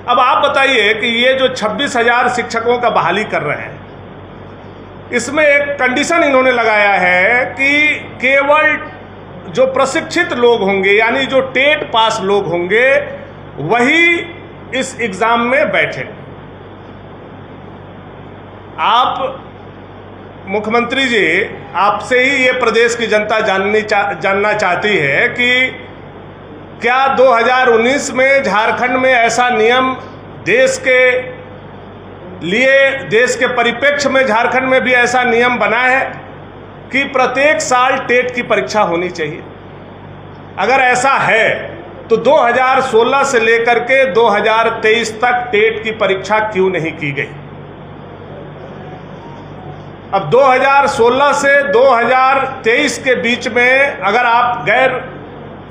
अब आप बताइए कि ये जो 26,000 शिक्षकों का बहाली कर रहे हैं, इसमें एक कंडीशन इन्होंने लगाया है कि केवल जो प्रशिक्षित लोग होंगे, यानी जो टेट पास लोग होंगे, वही इस एग्जाम में बैठे। आप मुख्यमंत्री जी, आपसे ही ये प्रदेश की जनता जानना चाहती है कि क्या 2019 में झारखंड में ऐसा नियम देश के परिप्रेक्ष्य में झारखंड में भी ऐसा नियम बना है कि प्रत्येक साल टेट की परीक्षा होनी चाहिए? अगर ऐसा है तो 2016 से लेकर के 2023 तक टेट की परीक्षा क्यों नहीं की गई? अब 2016 से 2023 के बीच में अगर आप गैर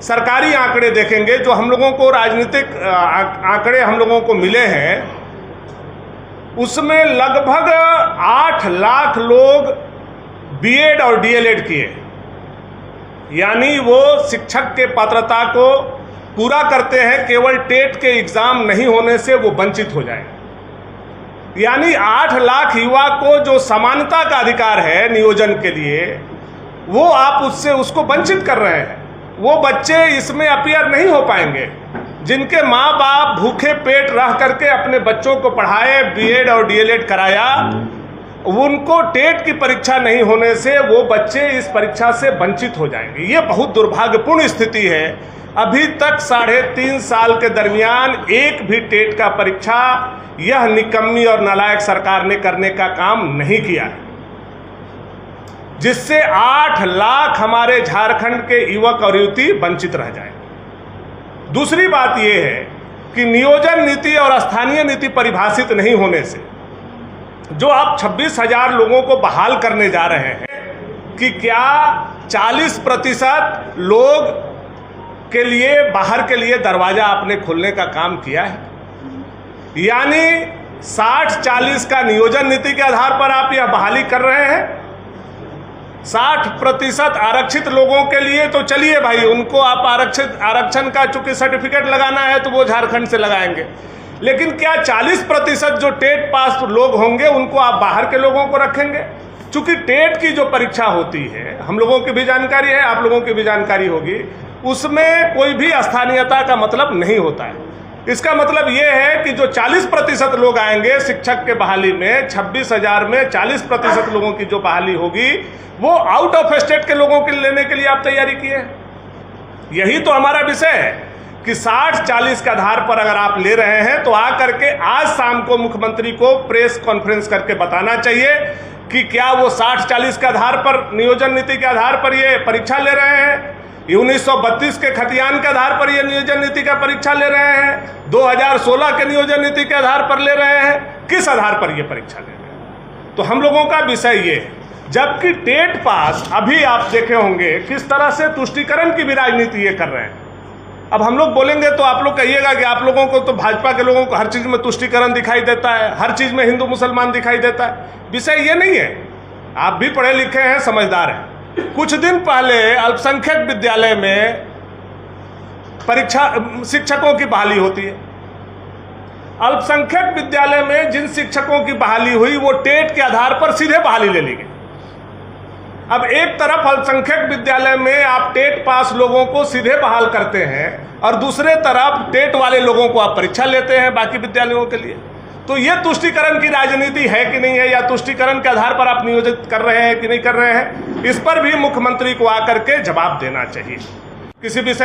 सरकारी आंकड़े देखेंगे, जो हम लोगों को राजनीतिक आंकड़े हम लोगों को मिले हैं, उसमें लगभग 8 लाख लोग बीएड और डीएलएड किए, यानी वो शिक्षक के पात्रता को पूरा करते हैं, केवल टेट के एग्जाम नहीं होने से वो वंचित हो जाए। यानी 8 लाख युवा को जो समानता का अधिकार है नियोजन के लिए, वो आप उसको वंचित कर रहे हैं। वो बच्चे इसमें अपीयर नहीं हो पाएंगे जिनके माँ बाप भूखे पेट रह करके अपने बच्चों को पढ़ाए, बीएड और डीएलएड कराया। उनको टेट की परीक्षा नहीं होने से वो बच्चे इस परीक्षा से वंचित हो जाएंगे। ये बहुत दुर्भाग्यपूर्ण स्थिति है। अभी तक 3.5 साल के दरमियान एक भी टेट का परीक्षा यह निकम्मी और नालायक सरकार ने करने का काम नहीं किया है, जिससे 8 लाख हमारे झारखंड के युवक और युवती वंचित रह जाए। दूसरी बात यह है कि नियोजन नीति और स्थानीय नीति परिभाषित नहीं होने से जो आप 26,000 लोगों को बहाल करने जा रहे हैं, कि क्या 40% लोग के लिए बाहर के लिए दरवाजा आपने खोलने का काम किया है? यानी 60-40 का नियोजन नीति के आधार पर आप यह बहाली कर रहे हैं। 60% आरक्षित लोगों के लिए तो चलिए भाई, उनको आप आरक्षण का चूंकि सर्टिफिकेट लगाना है तो वो झारखंड से लगाएंगे, लेकिन क्या 40% जो टेट पास लोग होंगे उनको आप बाहर के लोगों को रखेंगे? चूंकि टेट की जो परीक्षा होती है, हम लोगों की भी जानकारी है, आप लोगों की भी जानकारी होगी, उसमें कोई भी स्थानीयता का मतलब नहीं होता है। इसका मतलब यह है कि जो 40% लोग आएंगे शिक्षक के बहाली में, 26,000 में 40% लोगों की जो बहाली होगी, वो आउट ऑफ स्टेट के लोगों के लेने के लिए आप तैयारी किए हैं। यही तो हमारा विषय है कि 60-40 के आधार पर अगर आप ले रहे हैं तो आकर के आज शाम को मुख्यमंत्री को प्रेस कॉन्फ्रेंस करके बताना चाहिए कि क्या वो 60-40 के आधार पर, नियोजन नीति के आधार पर ये परीक्षा ले रहे हैं, 1932 के खतियान के आधार पर ये नियोजन नीति का परीक्षा ले रहे हैं, 2016 के नियोजन नीति के आधार पर ले रहे हैं, किस आधार पर ये परीक्षा ले रहे हैं? तो हम लोगों का विषय ये है। जबकि टेट पास अभी आप देखे होंगे किस तरह से तुष्टीकरण की भी राजनीति ये कर रहे हैं। अब हम लोग बोलेंगे तो आप लोग कहिएगा कि आप लोगों को तो, भाजपा के लोगों को हर चीज में तुष्टीकरण दिखाई देता है, हर चीज में हिंदू मुसलमान दिखाई देता है। विषय ये नहीं है। आप भी पढ़े लिखे हैं, समझदार हैं। कुछ दिन पहले अल्पसंख्यक विद्यालय में शिक्षकों की बहाली होती है। अल्पसंख्यक विद्यालय में जिन शिक्षकों की बहाली हुई वो टेट के आधार पर सीधे बहाली ले ली गई। अब एक तरफ अल्पसंख्यक विद्यालय में आप टेट पास लोगों को सीधे बहाल करते हैं और दूसरे तरफ टेट वाले लोगों को आप परीक्षा लेते हैं बाकी विद्यालयों के लिए। तो ये तुष्टीकरण की राजनीति है कि नहीं है, या तुष्टीकरण के आधार पर आप नियोजित कर रहे हैं कि नहीं कर रहे हैं, इस पर भी मुख्यमंत्री को आकर के जवाब देना चाहिए। किसी विषय